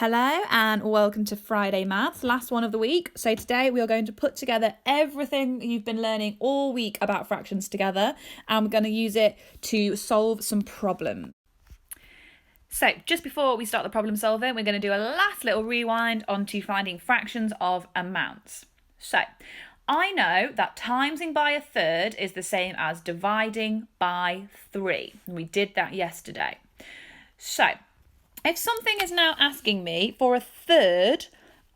Hello and welcome to Friday Maths, last one of the week. So today we are going to put together everything you've been learning all week about fractions together, and we're going to use it to solve some problems. So just before we start the problem solving, we're going to do a last little rewind onto finding fractions of amounts. So I know that timesing by a third is the same as dividing by 3. We did that yesterday. So if something is now asking me for a third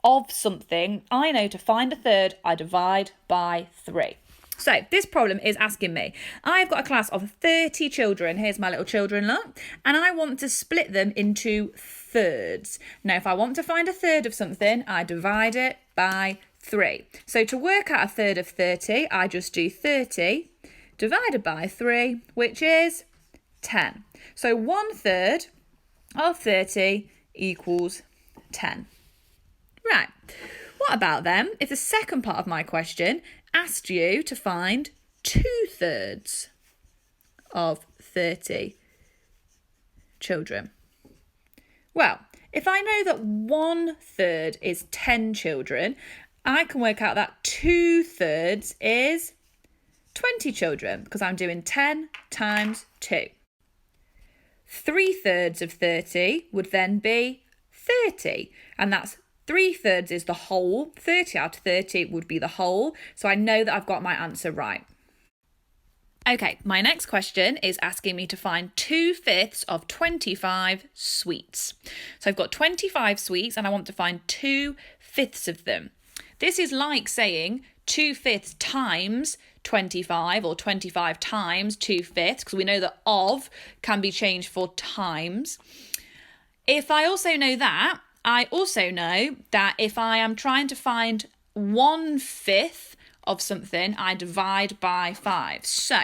of something, I know to find a third, I divide by 3. So this problem is asking me, I've got a class of 30 children, here's my little children, look, and I want to split them into thirds. Now, if I want to find a third of something, I divide it by 3. So to work out a third of 30, I just do 30 divided by 3, which is 10. So 1/3 of 30 equals 10. Right, what about then if the second part of my question asked you to find 2/3 of 30 children? Well, if I know that 1/3 is 10 children, I can work out that 2/3 is 20 children because I'm doing 10 times 2. 3/3 of 30 would then be 30, and that's 3/3 is the whole. 30 out of 30 would be the whole, so I know that I've got my answer right. Okay, my next question is asking me to find 2/5 of 25 sweets. So I've got 25 sweets and I want to find 2/5 of them. This is like saying 2/5 times 25 or 25 times 2/5, because we know that of can be changed for times. If I also know that, I also know that if I am trying to find 1/5 of something, I divide by 5. So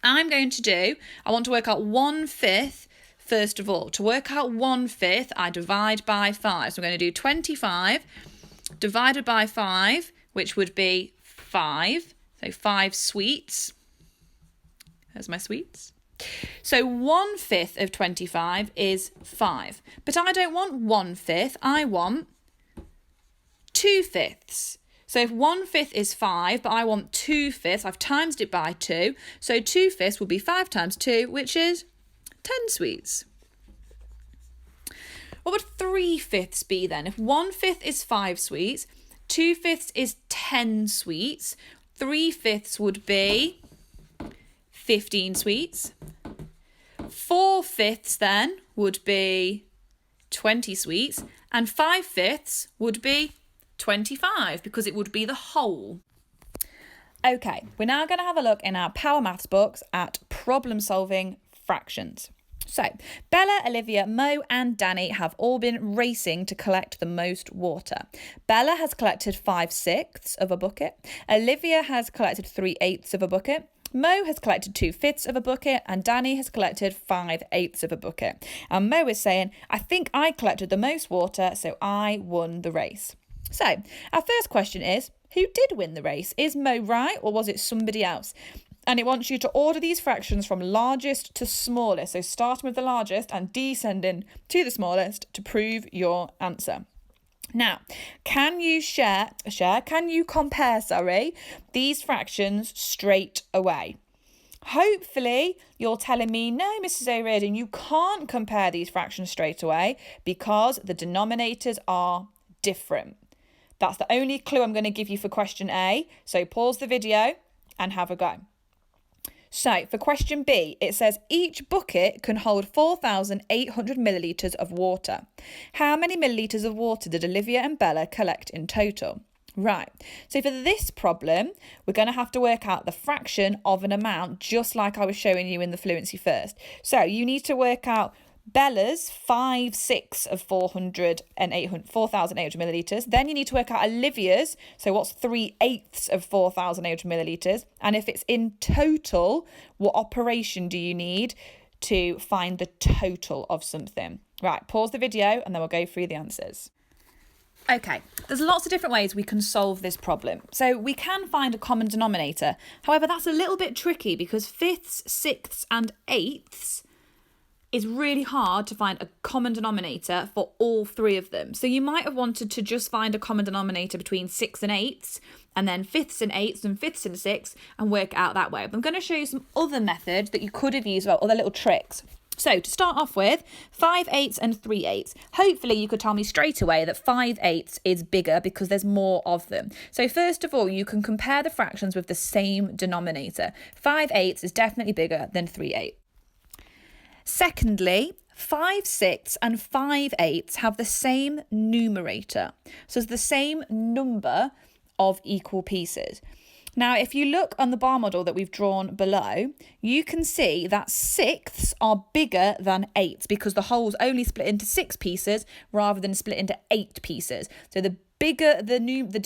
I want to work out 1/5 first of all. To work out 1/5, I divide by 5. So I'm going to do 25 divided by 5, which would be 5. So 5 sweets. There's my sweets. So 1/5 of 25 is 5. But I don't want 1/5, I want 2/5. So if 1/5 is 5, but I want 2/5, I've timesed it by 2. So 2/5 will be 5 times 2, which is 10 sweets. What would 3/5 be then? If 1/5 is 5 sweets, 2/5 is 10 sweets, 3/5 would be 15 sweets. 4/5 then would be 20 sweets, and 5/5 would be 25 because it would be the whole. Okay, we're now going to have a look in our Power Maths books at problem solving fractions. So, Bella, Olivia, Mo and Danny have all been racing to collect the most water. Bella has collected 5/6 of a bucket. Olivia has collected 3/8 of a bucket. Mo has collected 2/5 of a bucket, and Danny has collected 5/8 of a bucket. And Mo is saying, I think I collected the most water, so I won the race. So, our first question is, who did win the race? Is Mo right, or was it somebody else? And it wants you to order these fractions from largest to smallest. So starting with the largest and descending to the smallest to prove your answer. Now, can you compare these fractions straight away? Hopefully, you're telling me, no, Mrs. O'Riordan, you can't compare these fractions straight away because the denominators are different. That's the only clue I'm going to give you for question A. So pause the video and have a go. So for question B, it says each bucket can hold 4,800 millilitres of water. How many millilitres of water did Olivia and Bella collect in total? Right, so for this problem, we're going to have to work out the fraction of an amount, just like I was showing you in the fluency first. So you need to work out Bella's 5/6 of 4,800 millilitres. Then you need to work out Olivia's. So what's 3/8 of 4,800 millilitres? And if it's in total, what operation do you need to find the total of something? Right, pause the video and then we'll go through the answers. Okay, there's lots of different ways we can solve this problem. So we can find a common denominator. However, that's a little bit tricky because 5ths, 6ths and 8ths it's really hard to find a common denominator for all three of them. So you might have wanted to just find a common denominator between 6 and 8, and then fifths and eighths and fifths and 6, and work it out that way. But I'm going to show you some other methods that you could have used, other little tricks. So to start off with, 5/8 and 3/8. Hopefully you could tell me straight away that 5/8 is bigger because there's more of them. So first of all, you can compare the fractions with the same denominator. 5/8 is definitely bigger than 3/8. Secondly, 5/6 and 5/8 have the same numerator. So it's the same number of equal pieces. Now, if you look on the bar model that we've drawn below, you can see that 6ths are bigger than 8 because the whole's only split into 6 pieces rather than split into 8 pieces. So the bigger the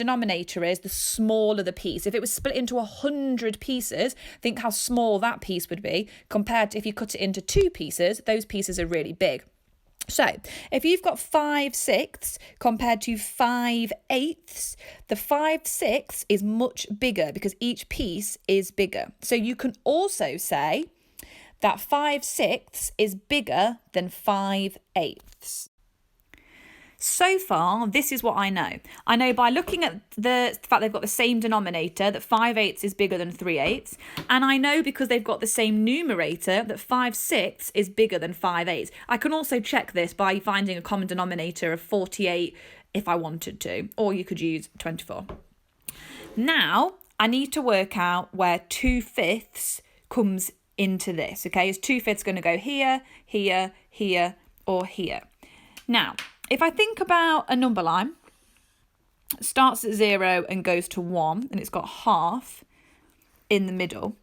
denominator is, the smaller the piece. If it was split into 100 pieces, think how small that piece would be compared to if you cut it into 2 pieces, those pieces are really big. So if you've got 5/6 compared to 5/8, the 5/6 is much bigger because each piece is bigger. So you can also say that 5/6 is bigger than 5/8. So far, this is what I know. I know by looking at the fact they've got the same denominator that 5/8 is bigger than 3/8. And I know because they've got the same numerator that 5/6 is bigger than 5/8. I can also check this by finding a common denominator of 48 if I wanted to, or you could use 24. Now, I need to work out where 2/5 comes into this, okay? Is 2/5 going to go here, here, here, or here? Now, if I think about a number line, it starts at 0 and goes to 1, and it's got half in the middle,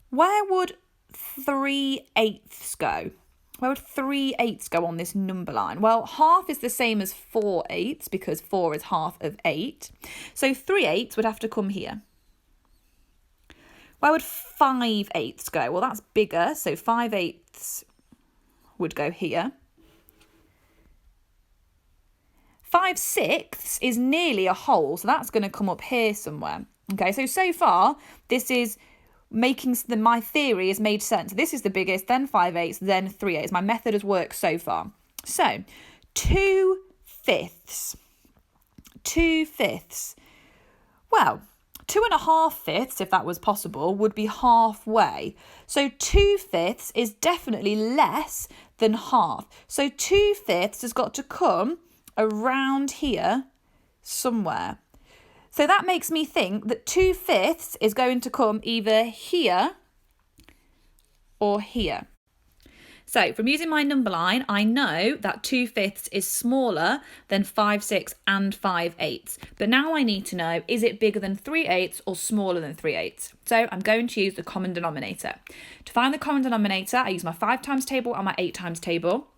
where would 3/8 go? Where would 3/8 go on this number line? Well, half is the same as 4/8 because 4 is half of 8. So 3/8 would have to come here. Where would 5/8 go? Well, that's bigger, so 5/8 would go here. 5/6 is nearly a whole, so that's going to come up here somewhere. Okay, so far, this is making my theory has made sense. This is the biggest, then 5/8, then 3/8. My method has worked so far. So 2/5. 2/5. Well, 2.5/5, if that was possible, would be halfway. So 2/5 is definitely less than half. So 2/5 has got to come around here somewhere. So that makes me think that 2/5 is going to come either here or here. So from using my number line, I know that 2/5 is smaller than 5/6 and 5/8. But now I need to know, is it bigger than 3/8 or smaller than 3/8? So I'm going to use the common denominator. To find the common denominator, I use my 5 times table and my 8 times table.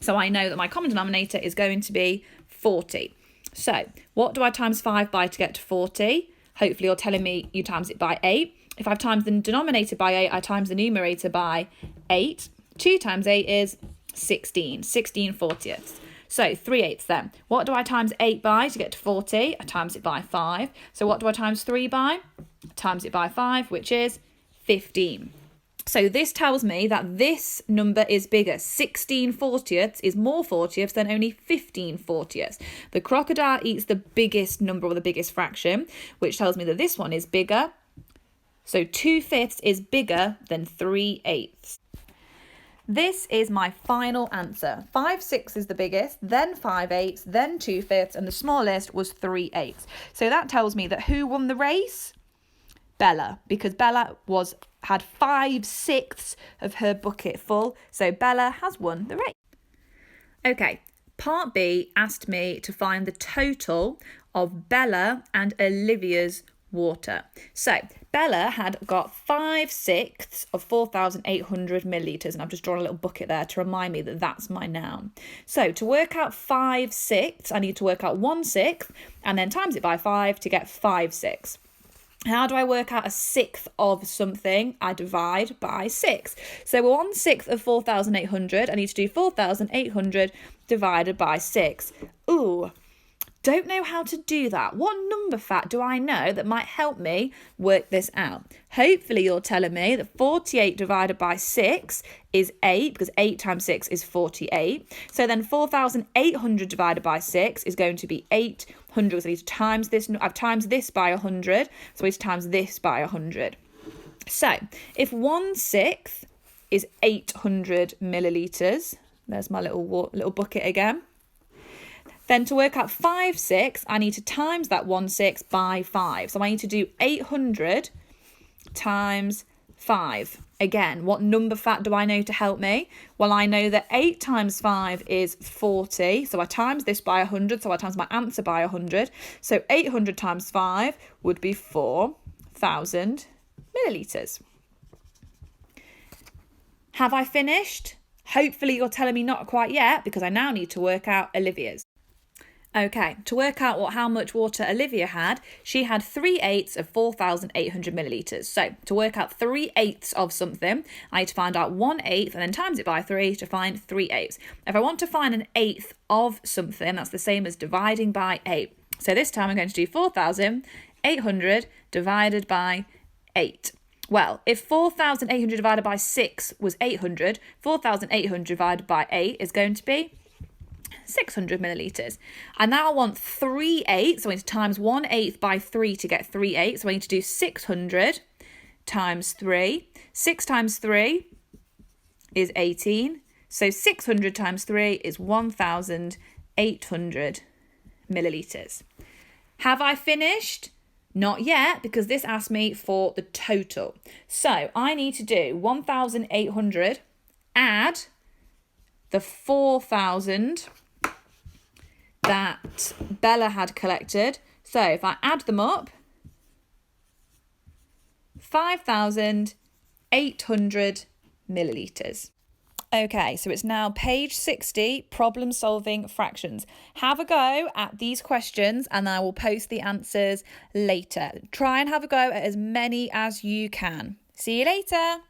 So I know that my common denominator is going to be 40. So what do I times 5 by to get to 40? Hopefully you're telling me you times it by 8. If I've times the denominator by 8, I times the numerator by 8. 2 times 8 is 16. 16/40. So 3/8 then. What do I times 8 by to get to 40? I times it by 5. So what do I times 3 by? I times it by 5, which is 15. So this tells me that this number is bigger. 16/40 is more 40ths than only 15/40. The crocodile eats the biggest number or the biggest fraction, which tells me that this one is bigger. So 2/5 is bigger than 3/8. This is my final answer. 5/6 is the biggest, then 5/8, then 2/5, and the smallest was 3/8. So that tells me that who won the race? Bella, because Bella had 5/6 of her bucket full. So Bella has won the race. Okay, part B asked me to find the total of Bella and Olivia's water. So Bella had got 5/6 of 4,800 millilitres, and I've just drawn a little bucket there to remind me that that's my noun. So to work out 5/6, I need to work out 1/6 and then times it by 5 to get 5/6. How do I work out a sixth of something? I divide by 6. So 1/6 of 4,800, I need to do 4,800 divided by 6. Ooh, don't know how to do that. What number fact do I know that might help me work this out? Hopefully you're telling me that 48 divided by 6 is 8, because 8 times 6 is 48. So then 4,800 divided by 6 is going to be 800. So I need to times this. I've times this by 100, so I need to times this by 100. So if 1/6 is 800 millilitres, there's my little bucket again. Then to work out 5/6, I need to times that 1/6 by 5. So I need to do 800 times 5. Again, what number fact do I know to help me? Well, I know that 8 times 5 is 40. So I times this by 100. So I times my answer by 100. So 800 times 5 would be 4,000 millilitres. Have I finished? Hopefully you're telling me not quite yet, because I now need to work out Olivia's. Okay, to work out how much water Olivia had, she had 3/8 of 4,800 millilitres. So to work out 3/8 of something, I need to find out 1/8 and then times it by 3 to find 3/8. If I want to find an eighth of something, that's the same as dividing by 8. So this time I'm going to do 4,800 divided by 8. Well, if 4,800 divided by 6 was 800, 4,800 divided by 8 is going to be 600 millilitres. And now I want 3/8, so I need to times 1/8 by 3 to get 3/8. So I need to do 600 times 3. 6 times 3 is 18. So 600 times 3 is 1,800 millilitres. Have I finished? Not yet, because this asked me for the total. So I need to do 1,800, add the 4,000 that Bella had collected. So if I add them up, 5,800 millilitres. Okay, so it's now page 60, problem solving fractions. Have a go at these questions and I will post the answers later. Try and have a go at as many as you can. See you later.